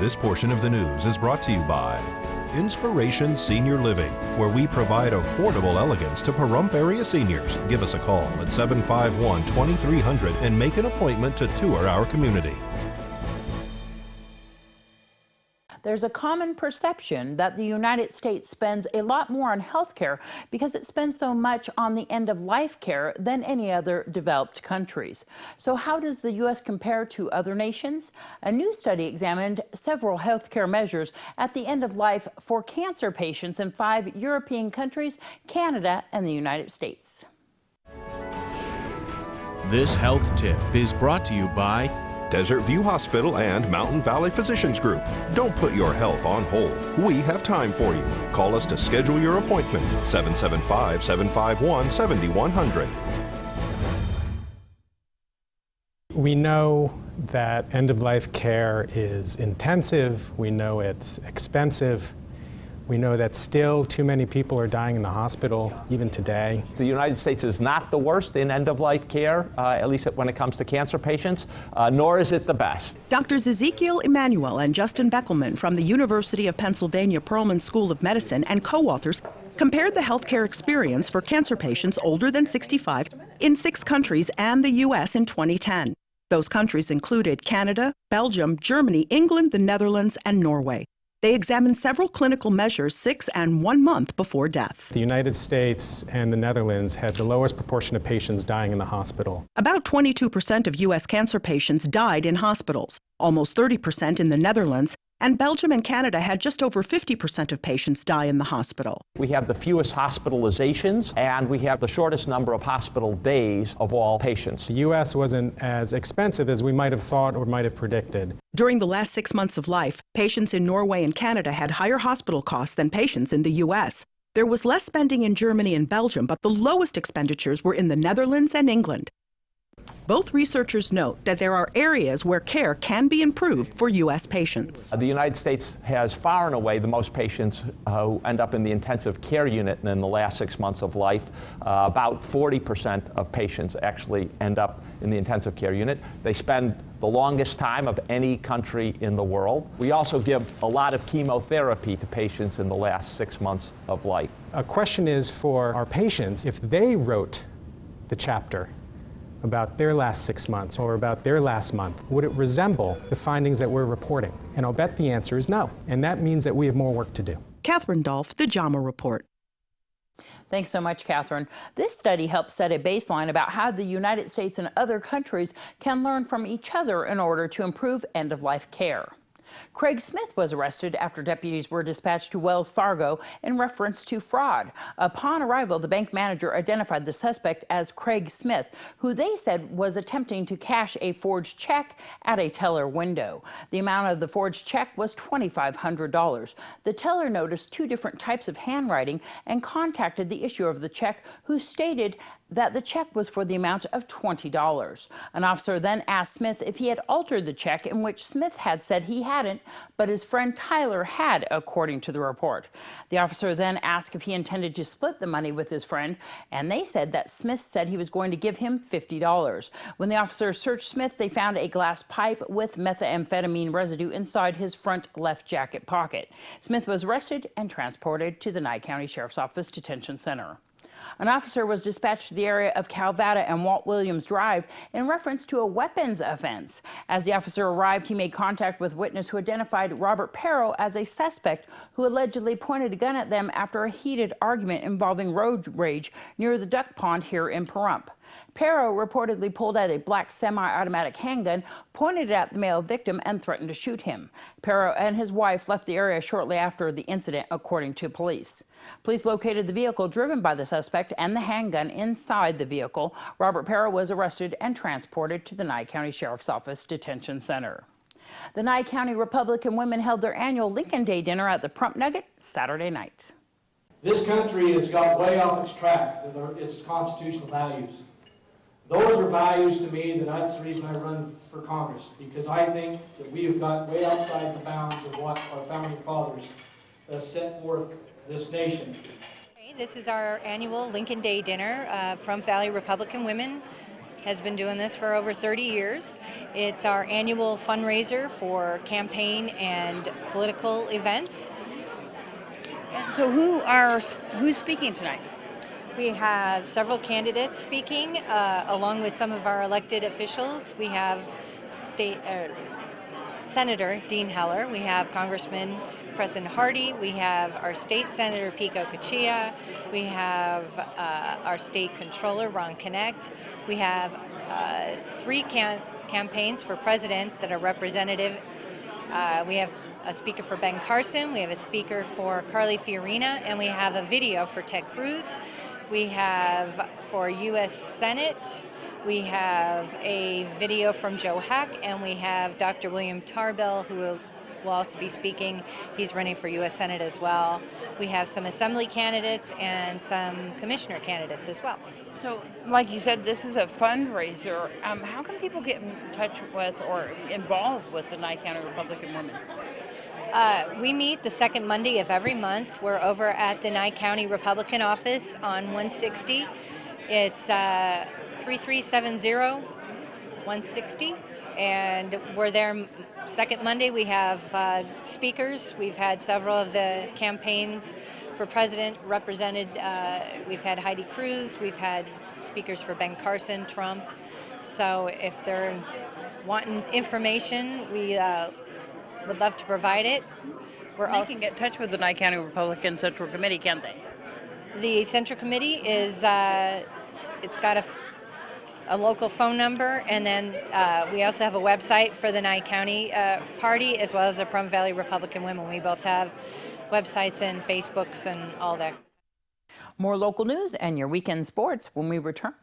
This portion of the news is brought to you by Inspiration Senior Living, where we provide affordable elegance to Pahrump area seniors. Give us a call at 751-2300 and make an appointment to tour our community. There's a common perception that the United States spends a lot more on health care because it spends so much on the end-of-life care than any other developed countries. So how does the U.S. compare to other nations? A new study examined several health care measures at the end of life for cancer patients in 5 European countries, Canada, and the United States. This health tip is brought to you by Desert View Hospital and Mountain Valley Physicians Group. Don't put your health on hold. We have time for you. Call us to schedule your appointment. 775-751-7100. We know that end-of-life care is intensive. We know it's expensive. We know that still too many people are dying in the hospital, even today. The United States is not the worst in end-of-life care, at least when it comes to cancer patients, nor is it the best. Doctors Ezekiel Emanuel and Justin Beckelman from the University of Pennsylvania Perelman School of Medicine and co-authors compared the healthcare experience for cancer patients older than 65 in 6 countries and the U.S. in 2010. Those countries included Canada, Belgium, Germany, England, the Netherlands, and Norway. They examined several clinical measures 6 and 1 month before death. The United States and the Netherlands had the lowest proportion of patients dying in the hospital. About 22% of U.S. cancer patients died in hospitals, almost 30% in the Netherlands, and Belgium and Canada had just over 50% of patients die in the hospital. We have the fewest hospitalizations, and we have the shortest number of hospital days of all patients. The U.S. wasn't as expensive as we might have thought or might have predicted. During the last 6 months of life, patients in Norway and Canada had higher hospital costs than patients in the U.S. There was less spending in Germany and Belgium, but the lowest expenditures were in the Netherlands and England. Both researchers note that there are areas where care can be improved for U.S. patients. The United States has far and away the most patients who end up in the intensive care unit in the last 6 months of life. About 40% of patients actually end up in the intensive care unit. They spend the longest time of any country in the world. We also give a lot of chemotherapy to patients in the last 6 months of life. A question is for our patients, if they wrote the chapter about their last 6 months or about their last month, would it resemble the findings that we're reporting? And I'll bet the answer is no. And that means that we have more work to do. Catherine Dolf, The JAMA Report. Thanks so much, Catherine. This study helps set a baseline about how the United States and other countries can learn from each other in order to improve end-of-life care. Kraig Smith was arrested after deputies were dispatched to Wells Fargo in reference to fraud. Upon arrival, the bank manager identified the suspect as Kraig Smith, who they said was attempting to cash a forged check at a teller window. The amount of the forged check was $2,500. The teller noticed 2 different types of handwriting and contacted the issuer of the check, who stated that the check was for the amount of $20. An officer then asked Smith if he had altered the check, in which Smith had said he hadn't, but his friend Tyler had, according to the report. The officer then asked if he intended to split the money with his friend, and they said that Smith said he was going to give him $50. When the officers searched Smith, they found a glass pipe with methamphetamine residue inside his front left jacket pocket. Smith was arrested and transported to the Nye County Sheriff's Office Detention Center. An officer was dispatched to the area of Calvada and Walt Williams Drive in reference to a weapons offense. As the officer arrived, he made contact with a witness who identified Robert Pierro as a suspect who allegedly pointed a gun at them after a heated argument involving road rage near the duck pond here in Pahrump. Pierro reportedly pulled out a black semi-automatic handgun, pointed it at the male victim, and threatened to shoot him. Pierro and his wife left the area shortly after the incident, according to police. Police located the vehicle driven by the suspect and the handgun inside the vehicle. Robert Pierro was arrested and transported to the Nye County Sheriff's Office Detention Center. The Nye County Republican women held their annual Lincoln Day dinner at the Pahrump Nugget Saturday night. This country has got way off its track with its constitutional values. Those are values to me that's the reason I run for Congress, because I think that we have got way outside the bounds of what our founding fathers set forth this nation. This is our annual Lincoln Day dinner. Pahrump Valley Republican women has been doing this for over 30 years. It's our annual fundraiser for campaign and political events. And so who's speaking tonight? We have several candidates speaking, along with some of our elected officials. We have Senator Dean Heller, we have Congressman Preston Hardy, we have our state senator Pico Cachia, we have our state controller Ron Connect, we have 3 campaigns for president that are representative. We have a speaker for Ben Carson, we have a speaker for Carly Fiorina, and we have a video for Ted Cruz. We have for U.S. Senate, we have a video from Joe Hack, and we have Dr. William Tarbell, who will also be speaking. He's running for U.S. Senate as well. We have some assembly candidates and some commissioner candidates as well. So, like you said, this is a fundraiser. How can people get in touch with or involved with the Nye County Republican Women? We meet the second Monday of every month. We're over at the Nye County Republican office on 160. It's 3370-160, and we're there second Monday. We have speakers. We've had several of the campaigns for president represented. We've had Heidi Cruz. We've had speakers for Ben Carson, Trump. So if they're wanting information, we would love to provide it. They can get in touch with the Nye County Republican Central Committee, can't they? The Central Committee is, it's got a local phone number, and then we also have a website for the Nye County Party, as well as the Pahrump Valley Republican Women. We both have websites and Facebooks and all that. More local news and your weekend sports when we return.